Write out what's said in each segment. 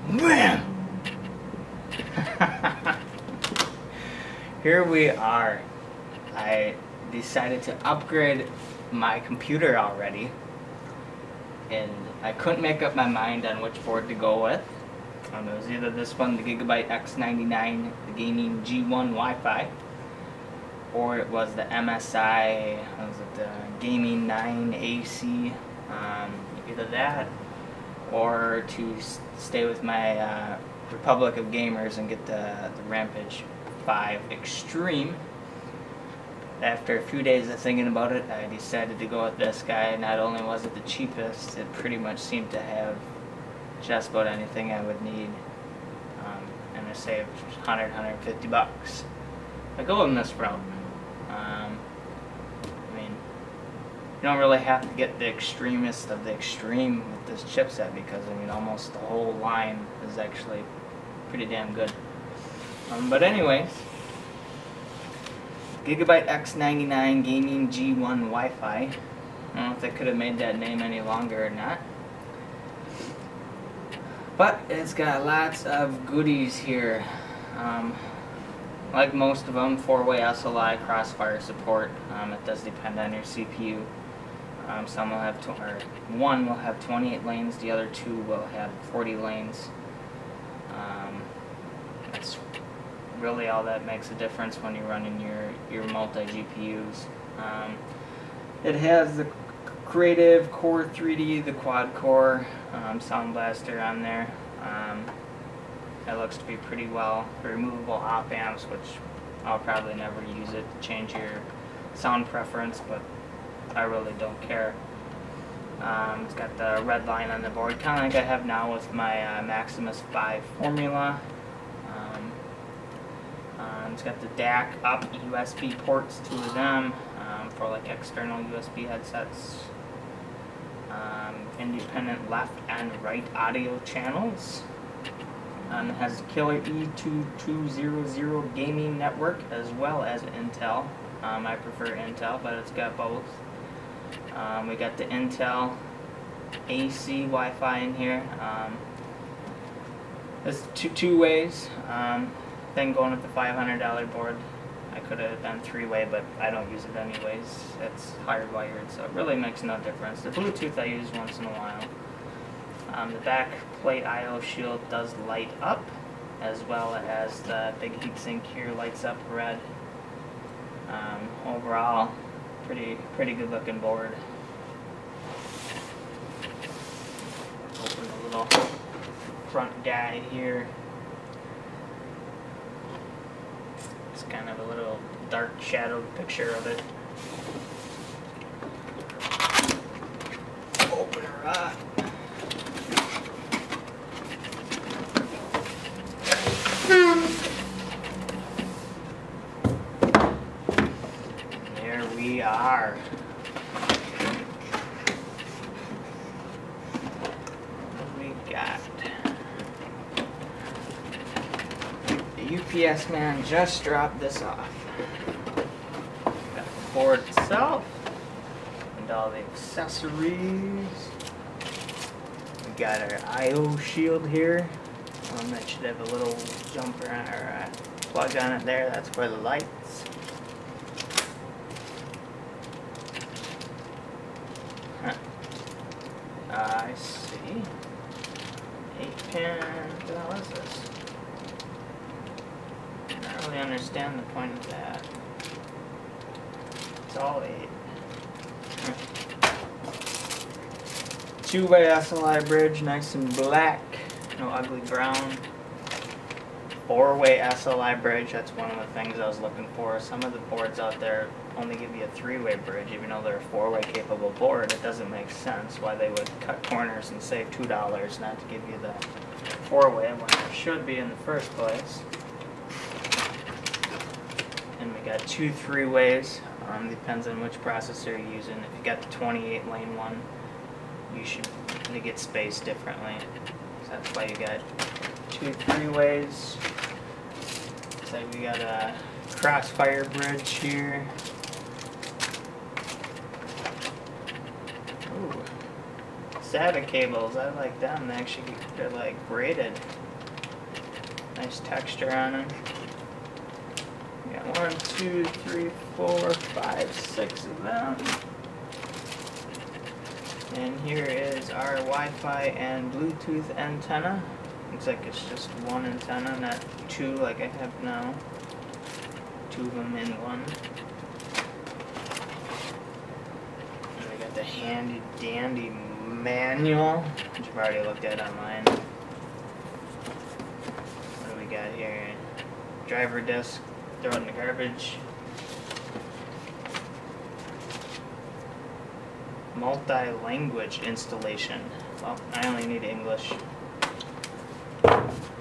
Bam! Here we are. I decided to upgrade my computer already, and I couldn't make up my mind on which board to go with. It was either this one, the Gigabyte X99, the gaming G1 Wi-Fi, or it was the MSI, what was it, the gaming 9 AC, either that, or to stay with my Republic of Gamers and get the Rampage 5 Extreme. After a few days of thinking about it, I decided to go with this guy. Not only was it the cheapest, it pretty much seemed to have just about anything I would need, and I saved 150 bucks. I go in this route. I mean, you don't really have to get the extremist of the extreme with this chipset, because I mean almost the whole line is actually pretty damn good. But anyways, Gigabyte X99 Gaming G1 Wi-Fi. I don't know if they could have made that name any longer or not. But it's got lots of goodies here. Like most of them, 4-way SLI crossfire support. It does depend on your CPU. Some will have, one will have 28 lanes, the other two will have 40 lanes. That's really all that makes a difference when you're running your multi-GPUs. It has the Creative Core 3D, the quad core Sound Blaster on there. That looks to be pretty well. Removable op amps, which I'll probably never use it to change your sound preference, but I really don't care. It's got the red line on the board, kind of like I have now with my Maximus 5 Formula. It's got the DAC up USB ports, 2 of them, for like external USB headsets. Independent left and right audio channels. It has a killer E2200 gaming network as well as Intel. I prefer Intel, but it's got both. We got the Intel AC Wi-Fi in here. There's two ways. Then going with the $500 board, I could have done 3-way, but I don't use it anyways. It's hardwired, so it really makes no difference. The Bluetooth I use once in a while. The back plate I/O shield does light up, as well as the big heatsink here lights up red. Overall, pretty good looking board. Open the little front guide here. It's kind of a little dark shadowed picture of it. Open her up. There we are. What we got? The UPS man just dropped this off. Got the board itself and all the accessories. We got our I/O shield here. That should have a little jumper on, or plug on it there. That's for the lights. I see. 8-pin. What is this? I don't really understand the point of that. It's all 8. 2-way SLI bridge, nice and black. No ugly brown. 4-way SLI bridge, that's one of the things I was looking for. Some of the boards out there only give you a 3-way bridge, even though they're a 4-way capable board. It doesn't make sense why they would cut corners and save $2 not to give you the 4-way when it should be in the first place. And we got 2 3-ways. Depends on which processor you're using. If you got the 28-lane one, you should get spaced differently. So that's why you got 2 3-ways. So we got a crossfire bridge here. Ooh. SATA cables. I like them. They're like braided. Nice texture on them. We got 1, 2, 3, 4, 5, 6 of them. And here is our Wi-Fi and Bluetooth antenna. Looks like it's just one antenna, not two like I have now. Two of them in one. And we got the handy dandy manual, which I've already looked at online. What do we got here? Driver disc, throw it in the garbage. Multi-language installation. Well, I only need English.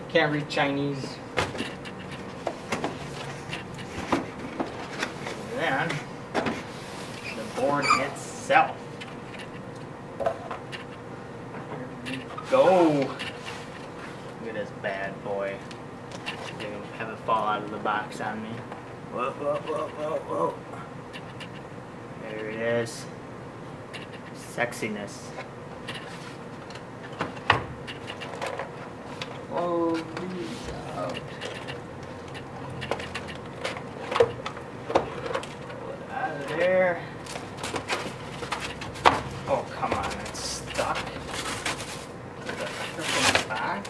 Can't read Chinese. And then, the board itself. Here we go. Look at this bad boy. They're gonna have it fall out of the box on me. Whoa, whoa, whoa, whoa, whoa. There it is. Sexiness. Blow these out. Pull it out of there. Oh, come on, it's stuck to the freaking box.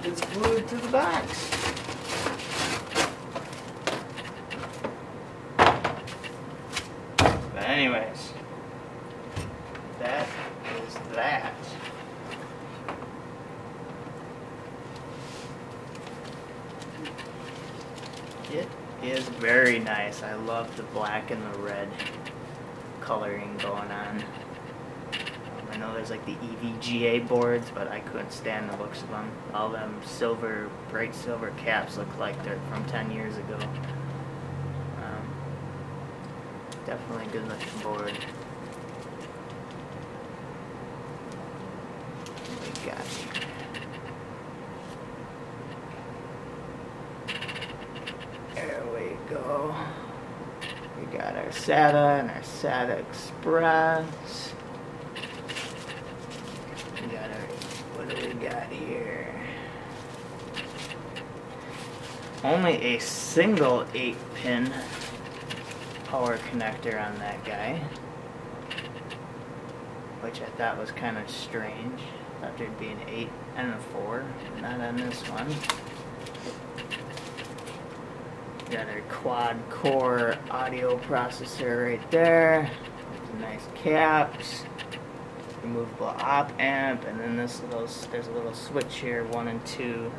It's glued to the box. But anyways, that is that. It is very nice. I love the black and the red coloring going on. I know there's like the EVGA boards, but I couldn't stand the looks of them. All them silver, bright silver caps look like they're from 10 years ago. Definitely a good looking board. What we got here? There we go. We got our SATA and our SATA Express. We got our, what do we got here? Only a single 8-pin power connector on that guy, which I thought was kind of strange. I thought there'd be an 8 and a 4, but not on this one. Got our quad-core audio processor right there, with some nice caps, removable op amp, and then this little, there's a little switch here, 1 and 2.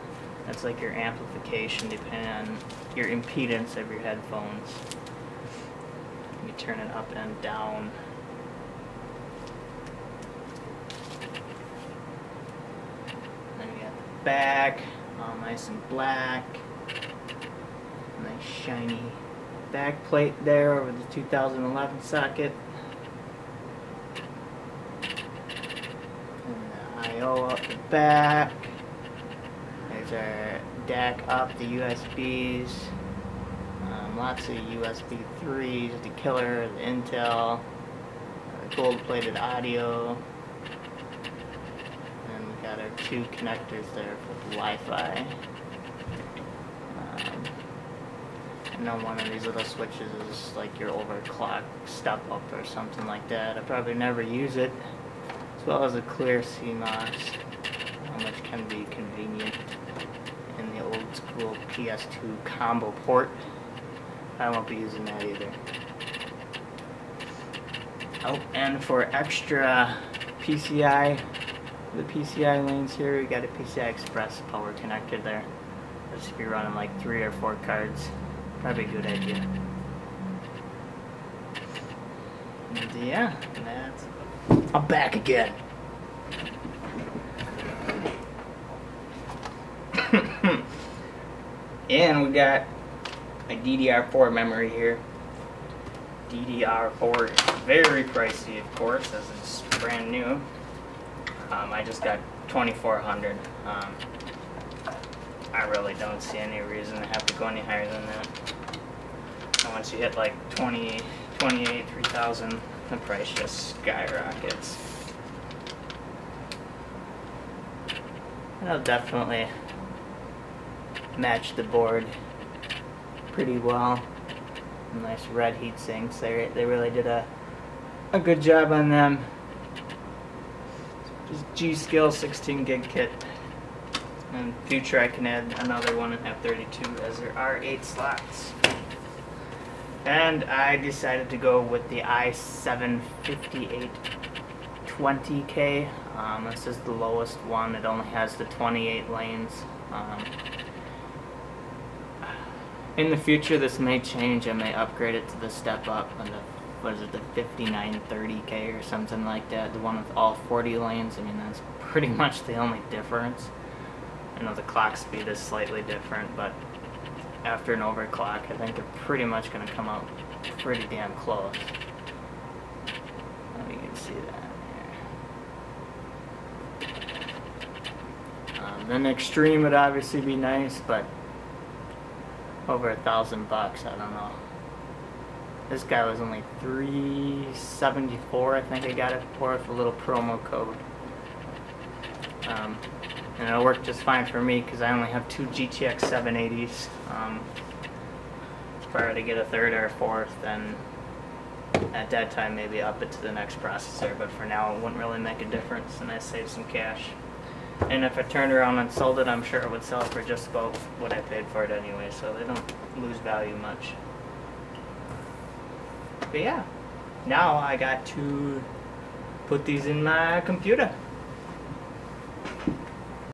That's like your amplification depending on your impedance of your headphones. You turn it up and down. Then we got the back, all nice and black. Nice shiny back plate there over the 2011 socket. And the I/O up the back. There's our DAC up, the USBs. Lots of USB 3s, the killer, the Intel, gold-plated audio, and we got our 2 connectors there for the Wi-Fi. I know one of these little switches is like your overclock step up or something like that. I probably never use it, as well as a clear CMOS, which can be convenient in the old school PS2 combo port. I won't be using that either. Oh, and for extra PCI, the PCI lanes here, we got a PCI Express power connector there. This should be running like 3 or 4 cards. Probably a good idea. And yeah, that's... I'm back again. And we got a DDR4 memory here. DDR4 is very pricey, of course, as it's brand new. I just got 2400. I really don't see any reason to have to go any higher than that. And once you hit like 20, 28, 3000, the price just skyrockets. It'll definitely match the board pretty well. Nice red heat sinks. They really did a good job on them. Just GSkill 16 gig kit. In future I can add another one and have 32 as there are 8 slots. And I decided to go with the i7 5820K. This is the lowest one. It only has the 28 lanes. In the future this may change. I may upgrade it to the step up and the, what is it, the 5930K or something like that, the one with all 40 lanes. I mean, that's pretty much the only difference. I know the clock speed is slightly different, but after an overclock I think they're pretty much going to come out pretty damn close. You can see that here. Then Extreme would obviously be nice, but over $1,000 bucks, I don't know. This guy was only $374, I think I got it for with a little promo code. And it'll work just fine for me because I only have 2 GTX 780s. If I were to get a third or a fourth, then at that time maybe up it to the next processor, but for now it wouldn't really make a difference and I saved some cash. And if I turned around and sold it, I'm sure it would sell for just about what I paid for it anyway, so they don't lose value much. But yeah, now I got to put these in my computer.